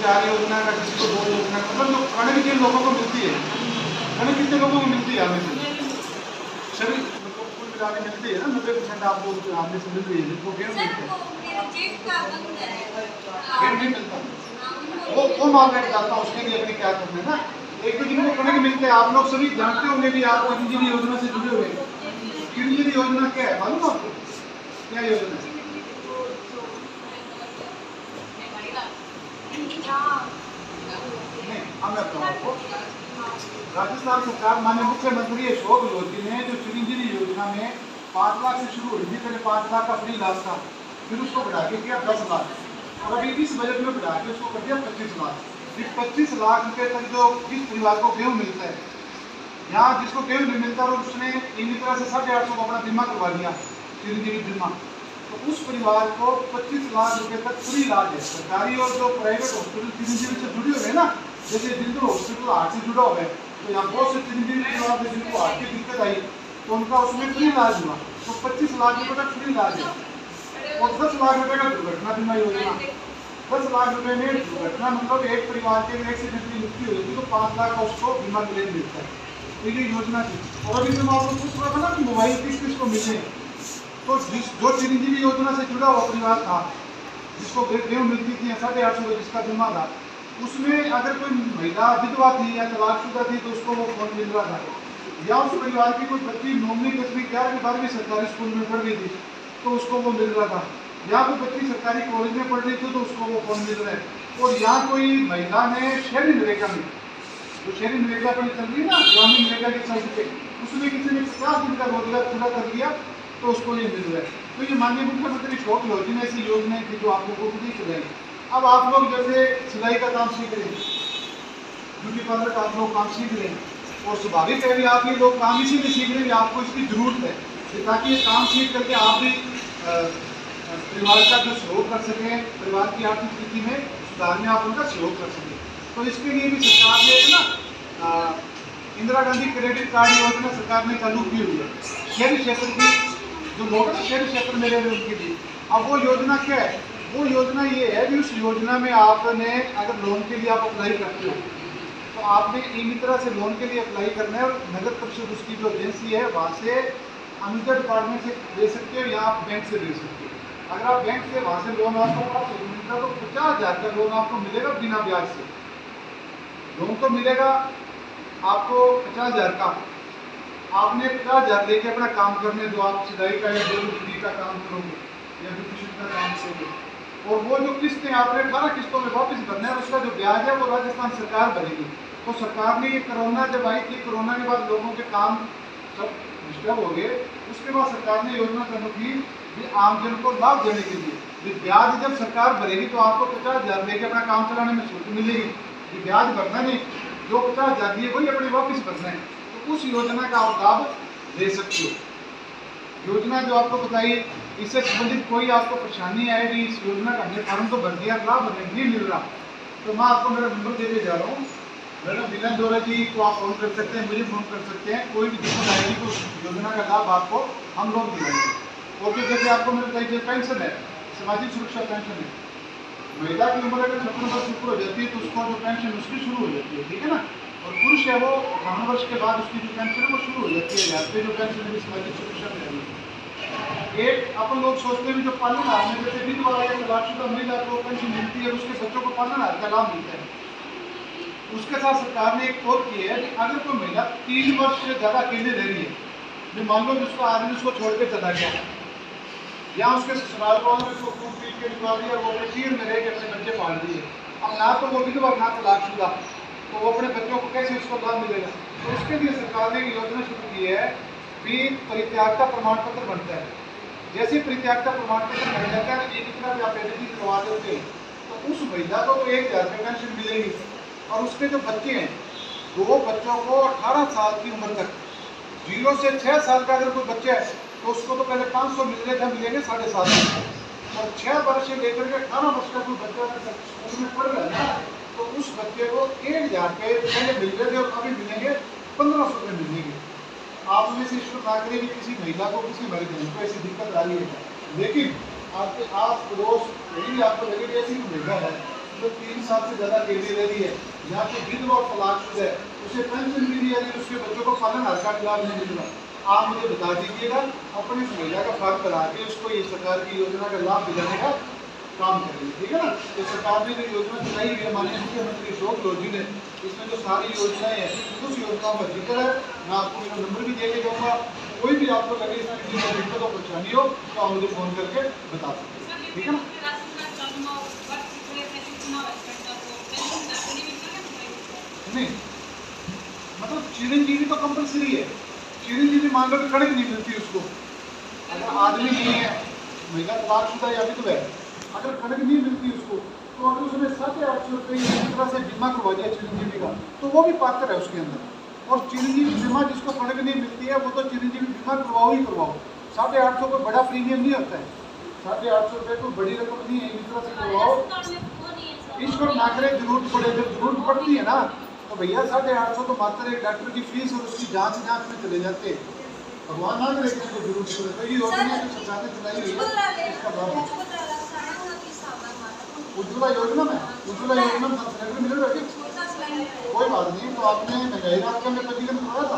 4 योजना का, किसी को 2 योजना, मतलब जो कणक जिन लोगों को मिलती है, कणक कितने लोगों को मिलती है? हमें सभी कुल मिला के मिलती है ना, 90% आपको हमें से मिल रही है, जिनको गेम मिलते हैं, गेम नहीं मिलता, वो मार्केट जाता है, उसके लिए अपने क्या करना है ना। एक तो जिनको कणक मिलते हैं, आप लोग सभी जानते होंगे भी, आप चिरंजीवी योजना से जुड़े हुए हैं। चिरंजीवी योजना क्या है मालूम आपको? क्या योजना है? नहीं, हम आपको राजस्थान सरकार माननीय मुख्यमंत्री अशोक गहलोत ने जो चिरंजीवी योजना में 5 लाख से शुरू हुई थी, पहले 5 लाख का फ्री इलाज था, फिर उसको बढ़ा के किया 10 लाख, और अभी इस बजट में बढ़ा के उसको कर दिया 25 लाख। फिर 25 लाख रुपए तक जो जिस परिवार को गेहूँ मिलता है, यहाँ जिसको गेहूँ नहीं मिलता और उसने इन तरह से 850 को अपना बीमा करवा दिया, चिरंजीवी बीमा, तो उस परिवार को 25 लाख रुपए तक फ्री इलाज है। सरकारी और जो प्राइवेट हॉस्पिटल चिरंजीवी से जुड़े हुए हैं ना, जैसे जिंदल हॉस्पिटल हार्ट से जुड़ा हुआ है, तो यहाँ बहुत से चिरंजीवी परिवार में जिनको हार्ट की दिक्कत आई, तो उनका उसमें फ्री इलाज हुआ, तो 25 लाख रुपए तक फ्री इलाज है। और 10 लाख रुपए का दुर्घटना बीमा योजना, 10 लाख रुपए में दुर्घटना, मतलब एक परिवार के एक्सीडेंट की मृत्यु हुई थी तो 5 लाख का उसको बीमा क्लेम मिलता है, तो ये योजना थी। और अभी मैं आपको पूछ रहा था ना कि मोबाइल किसको मिले, तो जो चिरंजीवी योजना से जुड़ा हुआ परिवार था, जिसको गेहूँ मिलती थी 850 का जिसका बीमा था, उसमें अगर कोई महिला विधवा थी या तलाकशुदा थी तो उसको वो फोन मिल रहा था, या उस परिवार की कोई बच्ची 9वीं 10वीं 11वीं 12वीं सरकारी स्कूल में पढ़ रही थी तो उसको वो मिल रहा था, या कोई बच्ची सरकारी कॉलेज में पढ़ रही थी तो उसको वो फोन मिल रहा है। और यहाँ कोई महिला ने शहरी नरेगा में, जो शहरी नरेगा पर चल रही है ना, ग्रामीण नरेगा की सर्टिफिकेट, उसमें किसी ने 50 दिन का रोजगार पूरा कर लिया तो उसको ये मिल रहा है। तो ये माननीय मुख्यमंत्री अशोक गहलोत ने ऐसी योजनाएं थी जो आप लोगों को नहीं चलाई। अब आप लोग जैसे सिलाई का काम सीख रहे हैं, ब्यूटी पार्लर का आप लोग काम सीख रहे हैं, और स्वाभाविक है भी आप ये लोग काम इसीलिए सीख रहे हैं, आपको इसकी जरूरत है ताकि ये काम सीख करके आप भी परिवार का जो सहयोग कर सकें, परिवार की आर्थिक स्थिति में सुधार में आप उनका सहयोग कर सकें। तो इसके लिए भी सरकार ने ना इंदिरा गांधी क्रेडिट कार्ड योजना सरकार ने चालू की हुई है, शहरी क्षेत्र की जो लोग हैं शहरी क्षेत्र में रह रहे उनके लिए। अब वो योजना क्या है? वो योजना ये है कि उस योजना में आपने अगर लोन के लिए आप अप्लाई करते हो तो आपने ई मित्रा से लोन के लिए अप्लाई करना है, और नगर परिषद उसकी जो एजेंसी है वहाँ से अनुदान डिपार्टमेंट से दे सकते हो या आप बैंक से दे सकते हो। अगर आप बैंक से वहाँ से लोन आपको प्राप्त मिलता तो 50,000 का लोन आपको मिलेगा बिना ब्याज से। लोन तो मिलेगा आपको 50,000 का, आपने 50,000 लेके अपना काम करने दो, आप सिलाई का या डेली का काम करोगे या ब्यूटिशियन का काम करोगे, और वो जो किस्तें आपने 18 किस्तों में वापस भरना है, उसका जो ब्याज है वो राजस्थान सरकार भरेगी। तो सरकार ने ये कोरोना जब आई थी, कोरोना के बाद लोगों के काम सब डिस्टर्ब हो गए, उसके बाद सरकार ने योजना चालू की आमजन को लाभ देने के लिए। ब्याज जब सरकार भरेगी तो आपको 50,000 लेके अपना काम चलाने में छूट मिलेगी, ये ब्याज भरना नहीं, जो 50,000 दिए वही अपने वापस भरना है। तो उस योजना का आप लाभ ले सकते हो। योजना जो आपको बताई, इससे संबंधित कोई आपको परेशानी आएगी, इस योजना का हमने फॉर्म तो भर दिया, लाभ नहीं मिल रहा, तो मैं आपको मेरा नंबर देके जा रहा हूँ, मैडम विनय दौरा जी को आप फोन कर सकते हैं, मुझे फोन कर सकते हैं, कोई भी दिक्कत आएगी तो योजना का लाभ आपको हम लोग दिलाएंगे। और जो जैसे आपको मेरे बताइए पेंशन है, सामाजिक सुरक्षा पेंशन है, महिला की उम्र अगर 56 वर्ष ऊपर हो जाती है तो उसको जो पेंशन उसकी शुरू हो जाती है, ठीक है ना, और पुरुष है वो 58 वर्ष के बाद उसकी जो पेंशन है वो शुरू हो जाती है, यहाँ पे जो पेंशन है सामाजिक सुरक्षा में। एक अपन लोग सोचते हैं जो पालनहार में जैसे विधवा या तलाकशुदा महिला को पेंशन मिलती है, उसके बच्चों को पालनहार का लाभ मिलता है। उसके साथ सरकार ने एक और की है कि अगर कोई महिला 3 वर्ष से ज़्यादा अकेले रह रही है, जो मान लो जिसको आदमी उसको छोड़ के चला गया या उसके ससुराल वालों ने उसको खूब पीट के निकाल दिया, वो अपने चीर में रह के अपने बच्चे पाल दिए, अब ना तो वो विधवा ना तलाकशुदा, तो वो अपने बच्चों को कैसे उसको लाभ मिलेगा? तो उसके लिए सरकार ने एक योजना शुरू की है कि परित्यागता प्रमाण पत्र बनता है। जैसे परित्यागता प्रमाण पत्र बन जाता है, एक तरह से आप एडिटिंग करवा देते हैं तो उस महिला को तो 1,000 रुपये पेंशन मिलेगी, और उसके जो बच्चे हैं 2 बच्चों को 18 साल की उम्र तक, 0 से 6 साल का अगर कोई बच्चा है तो उसको तो पहले 500 मिल रहे थे, मिलेंगे 7.5, और 6 वर्ष से लेकर के 18 वर्ष का कोई बच्चा अगर स्कूल में पढ़ रहा है ना तो उस बच्चे को 1,000 रुपये पहले मिल रहे थे और अभी मिलेंगे 1,500 रुपये मिलेंगे। आप में से ईश्वर ना करे कि किसी महिला को किसी मरीज को ऐसी दिक्कत आ रही है, लेकिन आप रोज यही आपको लगे कि ऐसी महिला है जो 3 साल से ज़्यादा अकेली रह रही है या फिर विधवा और तलाकशुदा है, उसे पेंशन भी नहीं आ रही, उसके बच्चों को पालन हर का लाभ नहीं मिल रहा, आप मुझे बता दीजिएगा, अपनी इस महिला का फर्क करा के उसको ये सरकार की योजना का लाभ दिलाने का काम करेंगे, ठीक है ना। तो सरकार ने जो योजना चलाई हुई है माननीय मुख्यमंत्री अशोक गहलोत जी ने, इसमें जो सारी योजनाएं हैं उस योजनाओं का जिक्र है। मैं आपको मेरा नंबर भी दे के जाऊँगा, कोई भी आपको लगे इसमें किसी को दिक्कत और परेशानी हो तो आप मुझे फ़ोन करके बता सकते हैं, ठीक है ना। नहीं मतलब चिरंजीवी तो कंपलसरी है, चिरंजीवी मान लो कि कड़क नहीं मिलती उसको, अगर आदमी नहीं है, महिला तलाकशुदा या विधवा है, अगर कड़क नहीं मिलती उसको, तो अगर उसने 850 रुपये इस तरह से बीमा करवा दिया चिरंजीवी का, तो वो भी पात्र है उसके अंदर। और चिरंजीवी बीमा जिसको कड़क नहीं मिलती है वो तो चिरंजीवी बीमा करवाओ ही करवाओ, 850 कोई बड़ा प्रीमियम नहीं होता है, 850 रुपये कोई बड़ी रकम नहीं है, इस तरह से करवाओ। ईश्वर ना करे जरूरत पड़े, जब जरूरत पड़ती है ना तो भैया 850 तो मात्र एक डॉक्टर की फीस और उसकी जांच में चले जाते हैं, भगवान ना करे किसी को जरूरत पड़े। तो ये योजना जो सरकार ने चलाई हुई है इसका लाभ उज्ज्वला योजना में, उज्ज्वला योजना में सिलेंडर मिल रहा है, कोई बात नहीं। तो आपने महंगाई रात का में पंजीकरण करवाया था?